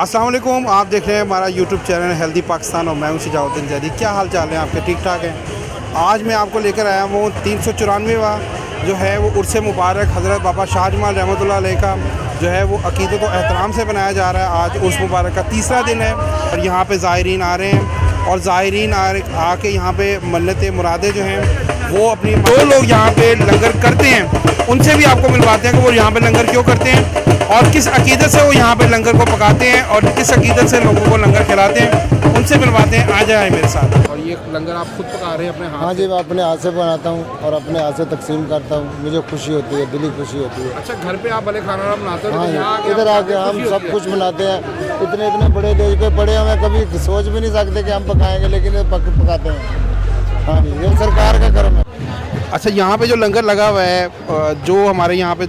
अस्सलाम वालेकुम, आप देख रहे हैं हमारा यूट्यूब चैनल हेल्दी पाकिस्तान और मैं हूं शुजाउद्दीन जैदी। क्या हाल चाल है आपके? ठीक ठाक हैं। आज मैं आपको लेकर आया हूँ 394वां जो है वो उर्स मुबारक हज़रत बाबा शाहजमाल रहमतुल्लाह अलैह का जो है वो अक़ीदत व एहतराम से बनाया जा रहा है। आज उर्स मुबारक का तीसरा दिन है और यहाँ पे ज़ायरीन आ रहे हैं और ज़ायरीन आके यहाँ पे मन्नतें मुरादें जो हैं वो अपनी दो लोग यहाँ पे लंगर करते हैं, उनसे भी आपको मिलवाते हैं कि वो यहाँ पे लंगर क्यों करते हैं और किस अक़ीदत से वो यहाँ पे लंगर को पकाते हैं और किस अक़ीदत से लोगों को लंगर खिलाते हैं, उनसे मिलवाते हैं। आ जाए मेरे साथ। और ये लंगर आप खुद पका रहे हैं अपने हाथ? हाँ जी, मैं अपने हाथ से बनाता हूँ और अपने हाथ से तकसीम करता हूँ। मुझे खुशी होती है, दिली खुशी होती है। अच्छा, घर पे आप भले खाना बनाते हो? हाँ, इधर आके हम सब कुछ बनाते हैं। इतने इतने बड़े देश पे पड़े हमें कभी सोच भी नहीं सकते कि हम पकाएंगे, लेकिन पकाते हैं। हाँ जी, ये सरकार का कर्म है। अच्छा, यहाँ पे जो लंगर लगा हुआ है, जो हमारे यहाँ पे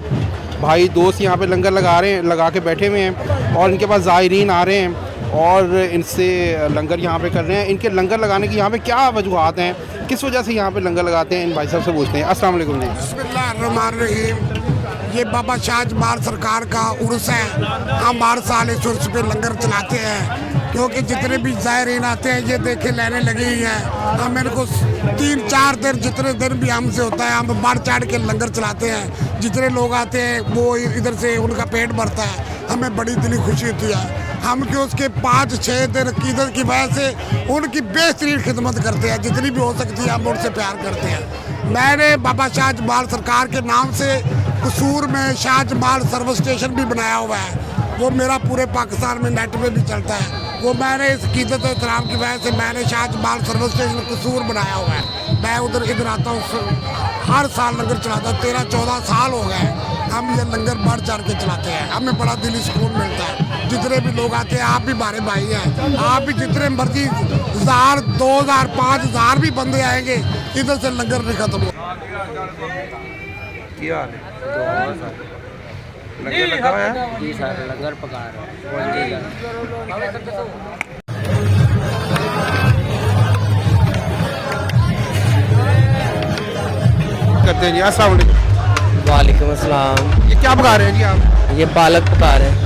भाई दोस्त यहाँ पे लंगर लगा के बैठे हुए हैं और इनके पास ज़ायरीन आ रहे हैं और इनसे लंगर यहाँ पे कर रहे हैं। इनके लंगर लगाने की यहाँ पे क्या वजूहात हैं, किस वजह से यहाँ पे लंगर लगाते हैं, इन भाई साहब से पूछते हैं। अस्सलाम वालेकुम जी। बिस्मिल्लाहिर्रहमानिर्रहीम। ये बाबा शाहजमाल सरकार का उर्स है। हम हर साल इस उर्स पे लंगर चलाते हैं क्योंकि जितने भी ज़ायरीन आते हैं ये देखे लेने लगी ही हैं। हम इनको 3-4 दिन जितने दिन भी हमसे होता है हम बढ़ चढ़ के लंगर चलाते हैं। जितने लोग आते हैं वो इधर से उनका पेट भरता है, हमें बड़ी दिली खुशी होती है। हम कि उसके 5-6 दिन अक़ीदत की वजह से उनकी बेहतरीन खिदमत करते हैं, जितनी भी हो सकती है हम उनसे प्यार करते हैं। मैंने बाबा शाहजमाल सरकार के नाम से कसूर में शाहजमाल सर्विस स्टेशन भी बनाया हुआ है, वो मेरा पूरे पाकिस्तान में नेट पे भी चलता है। वो मैंने इस अक़ीदत और एहतराम की वजह से मैंने शाहजमाल सर्विस स्टेशन कसूर बनाया हुआ है। मैं इधर आता हूँ, हर साल लंगर चलाता हूँ। 13-14 साल हो गए हम ये लंगर बढ़ चढ़ के चलाते हैं। हमें बड़ा दिली सुकून मिलता है। जितने भी लोग आते हैं, आप भी हमारे भाई हैं, आप भी जितने मर्जी 1000, 2000, 5000 भी बंदे आएंगे, इधर से लंगर नहीं खत्म हो। लंगर लगा हुआ है जी सर, लंगर पका रहे हैं। करते हैं जी। अस्सलाम वालेकुम। वालेकुम अस्सलाम। ये क्या पका रहे हैं जी आप? ये पालक पका रहे हैं।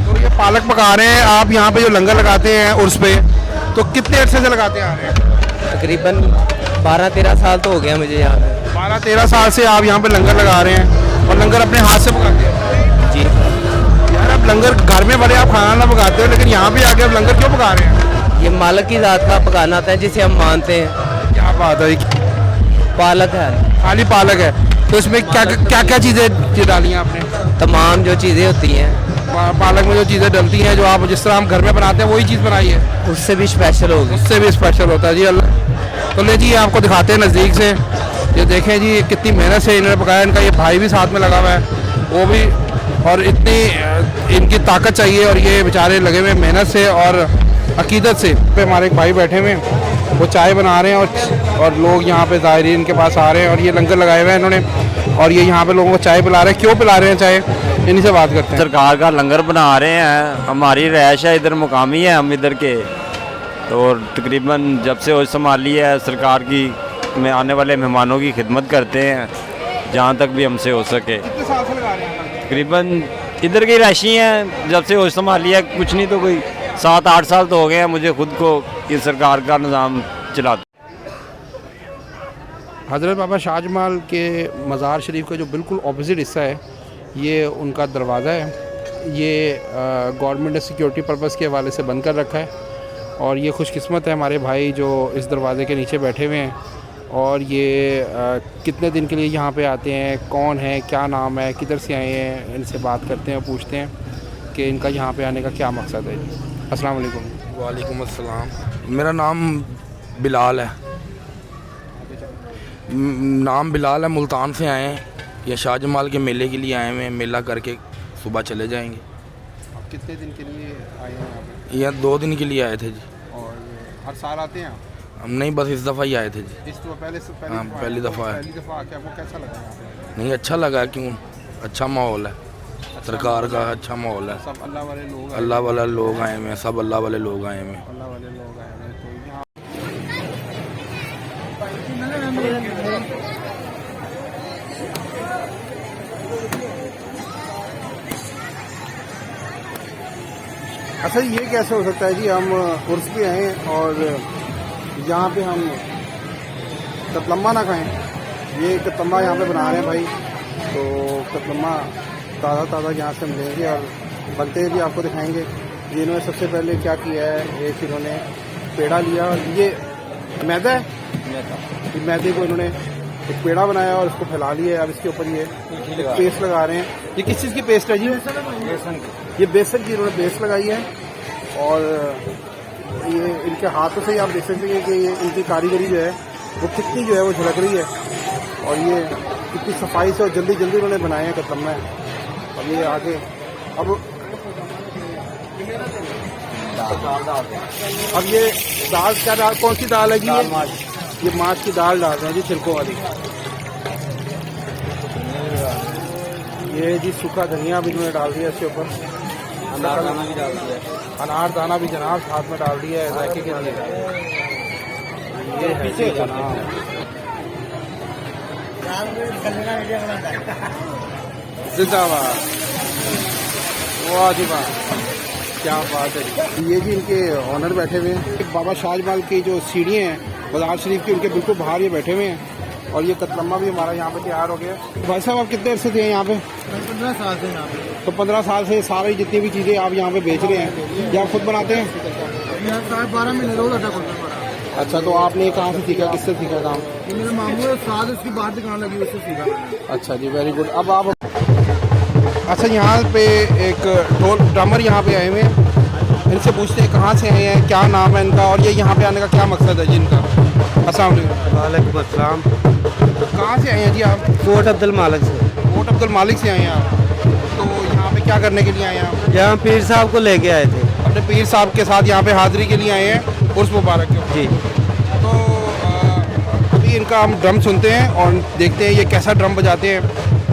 तो ये पालक पका रहे हैं आप यहाँ पे जो लंगर लगाते हैं उर्स पे, तो कितने अरसे से लगाते आ रहे हैं? तकरीबन 12-13 साल तो हो गया मुझे यहाँ पे। 12-13 साल से आप यहाँ पे लंगर लगा रहे हैं और लंगर अपने हाथ से पकाते हैं? जी यार, आप लंगर घर में भले आप खाना ना पकाते हो, लेकिन यहाँ पे आके आप लंगर क्यों पका रहे हैं? ये मालक की ज़ात का पकाना आता है जिसे हम मानते हैं। क्या बात है, पालक है, खाली पालक है तो इसमें क्या क्या क्या चीज़ें डाली हैं आपने? तमाम जो चीज़ें होती हैं पालक में जो चीज़ें डलती हैं, जो आप जिस तरह हम घर में बनाते हैं वही चीज़ बनाई है? उससे भी स्पेशल होगी। उससे भी स्पेशल होता है जी। अल्लाह, तो ले जी आपको दिखाते हैं नज़दीक से। ये देखें जी कितनी मेहनत से इन्होंने पकाया। इनका ये भाई भी साथ में लगा हुआ है, वो भी, और इतनी इनकी ताकत चाहिए और ये बेचारे लगे हुए मेहनत से और अक़ीदत से। पे हमारे एक भाई बैठे हुए हैं, वो चाय बना रहे हैं और लोग यहाँ पे ज़ायरीन के पास आ रहे हैं और ये लंगर लगाए हुए हैं इन्होंने और ये यहाँ पे लोगों को चाय पिला रहे हैं। क्यों पिला रहे हैं चाय, इन्हीं से बात करते हैं। सरकार का लंगर बना रहे हैं, हमारी रहायश है इधर, मुकामी है हम इधर के, तो तकरीबन जब से होश संभाली है सरकार की में आने वाले मेहमानों की खिदमत करते हैं जहाँ तक भी हमसे हो सके। कितने साल से लगा रहे हैं? तकरीबन इधर की रहायशी हैं, जब से होश संभाली है, कुछ नहीं तो कोई 7-8 साल तो हो गए हैं मुझे खुद को ये सरकार का निज़ाम चलाते। हज़रत बाबा शाहजमाल के मज़ार शरीफ का जो बिल्कुल ऑपोजिट हिस्सा है, ये उनका दरवाज़ा है। ये गवर्नमेंट ने सिक्योरिटी पर्पज़ के हवाले से बंद कर रखा है और ये खुशकिस्मत है हमारे भाई जो इस दरवाज़े के नीचे बैठे हुए हैं। और ये कितने दिन के लिए यहाँ पे आते हैं, कौन है, क्या नाम है, किधर से आए हैं, इनसे बात करते हैं, पूछते हैं कि इनका यहाँ पे आने का क्या मकसद है। अस्सलाम वालेकुम। वालेकुम अस्सलाम। मेरा नाम बिलाल है। नाम बिलाल है, मुल्तान से आए हैं। ये शाहजमाल के मेले के लिए आए हुए हैं, मेला करके सुबह चले जाएंगे। आप कितने दिन के लिए आए हैं यहाँ पे? यह 2 दिन के लिए आए थे जी। और हर साल आते हैं आप? हम नहीं, बस इस दफ़ा ही आए थे जी। इस तो पहले से हाँ, पहली दफ़ा है। पहली दफ़ा आके आपको कैसा लगा यहाँ पे? नहीं, अच्छा लगा, क्यों, अच्छा माहौल है, सरकार का अच्छा माहौल है। सब अल्लाह वाले लोग अल्लाह वाले लोग आए हुए हैं, सब अल्लाह वाले लोग आए हुए हैं। अल्लाह वाले लोग आए हैं तो यहाँ अच्छा ये कैसे हो सकता है जी, हम उर्स पे आए और यहाँ पे हम कतलम्मा ना खाएं? ये कतलम्मा यहाँ पे बना रहे हैं भाई, तो कतलम्मा ताज़ा ताज़ा यहाँ से मिलेंगे और बनते हुए भी आपको दिखाएंगे। ये इन्होंने सबसे पहले क्या किया है, एक इन्होंने पेड़ा लिया और ये मैदा है, ये मैदे को इन्होंने एक पेड़ा बनाया और इसको फैला लिया है। अब इसके ऊपर ये एक पेस्ट लगा रहे हैं। ये किस चीज़ की पेस्ट है जी? बेसन की। ये बेसन की इन्होंने पेस्ट लगाई है और ये इनके हाथों से ही आप देख सकते हैं कि ये इनकी कारीगरी जो है वो कितनी जो है वो झलक रही है और ये कितनी सफाई से और जल्दी जल्दी उन्होंने बनाए हैं कतलम्मा। और ये आगे अब ये दाल क्या दाल, कौन सी दाल है जी? ये माछ की दाल डाल रहे हैं जी, छिलकों वाली। ये जी सूखा धनिया भी इन्होंने डाल दिया इसके ऊपर, अनार दाना भी डाल दिया, अनार दाना भी जनाब साथ में डाल दिया है जायके के लिए। ये है जी जनाब, जिंदाबाद, वाह जी वाह, क्या बात है। ये जी इनके ऑनर बैठे हुए हैं, बाबा शाहजमाल की जो सीढ़ियाँ हैं बाजार शरीफ की, उनके बिल्कुल बाहर ये बैठे हुए हैं और ये कतलम्मा भी हमारा यहाँ पे तैयार हो गया। भाई साहब आप कितने अर्से थे यहाँ पे? 15 साल से यहाँ पे। तो 15 साल से सारी जितनी भी चीज़ें आप यहाँ पे बेच रहे हैं ये आप खुद बनाते हैं? 12 महीने रोज आटा खोलता हूँ। अच्छा, तो आपने ये कहाँ से सीखा, किससे सीखा काम? ये मेरे मामू है, साल इसकी बाहर दुकान लगी, उससे सीखा। अच्छा जी, वेरी गुड। अब आप अच्छा यहाँ पे एक ड्रमर यहाँ पे आए हुए हैं, इनसे पूछते हैं कहाँ से आए हैं, क्या नाम है इनका और ये यहाँ पे आने का क्या मकसद है जी इनका? अस्सलाम वालेकुम अस्सलाम। कहाँ से आए हैं जी आप? कोट अब्दुल मालिक से। कोट अब्दुल मालिक से आए हैं आप, तो यहाँ पे क्या करने के लिए आए हैं आप? यहाँ पीर साहब को लेके आए थे। अपने पीर साहब के साथ यहाँ पे हाजिरी के लिए आए हैं उर्स मुबारक के ऊपर। जी। तो अभी इनका हम ड्रम सुनते हैं और देखते हैं ये कैसा ड्रम बजाते हैं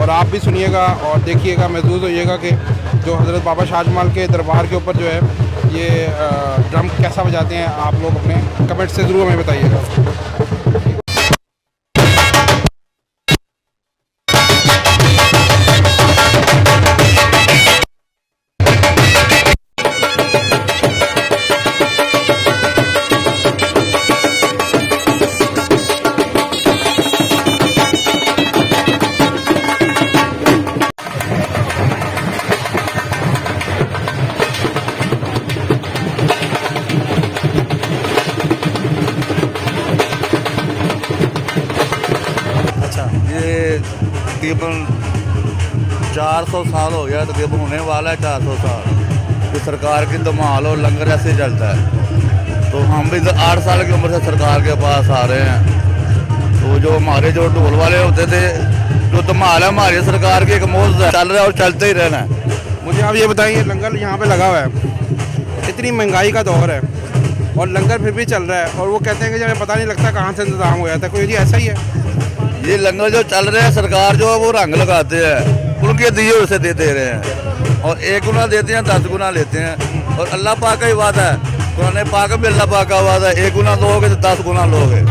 और आप भी सुनिएगा और देखिएगा, महसूस होइएगा कि जो हज़रत बाबा शाहजमाल के दरबार के ऊपर जो है ये ड्रम कैसा बजाते हैं। आप लोग अपने कमेंट से ज़रूर हमें बताइएगा। ये तकरीबन 400 साल हो गया, तकरीबन होने वाला है 400 साल। तो सरकार की धमाल और लंगर ऐसे चलता है। तो हम भी 8 साल की उम्र से सरकार के पास आ रहे हैं। तो जो हमारे जो ढोल वाले होते थे, जो धमाल है हमारी सरकार की एक मौज चल रहा है और चलते ही रहना है। मुझे आप ये बताइए, लंगर यहाँ पे लगा हुआ है, इतनी महंगाई का दौर है और लंगर फिर भी चल रहा है और वो कहते हैं कि जब हमें पता नहीं लगता कहाँ से इंतजाम हो जाता है। कोई जी ऐसा ही है? ये लंगर जो चल रहे हैं, सरकार जो है वो रंग लगाते हैं, उनके दिए उसे दे दे रहे हैं और 1 गुना देते हैं 10 गुना लेते हैं। और अल्लाह पाक का ही वादा है, कुरान पाक में अल्लाह पाक का वादा है, 1 गुना लोगे तो 10 गुना लोगे।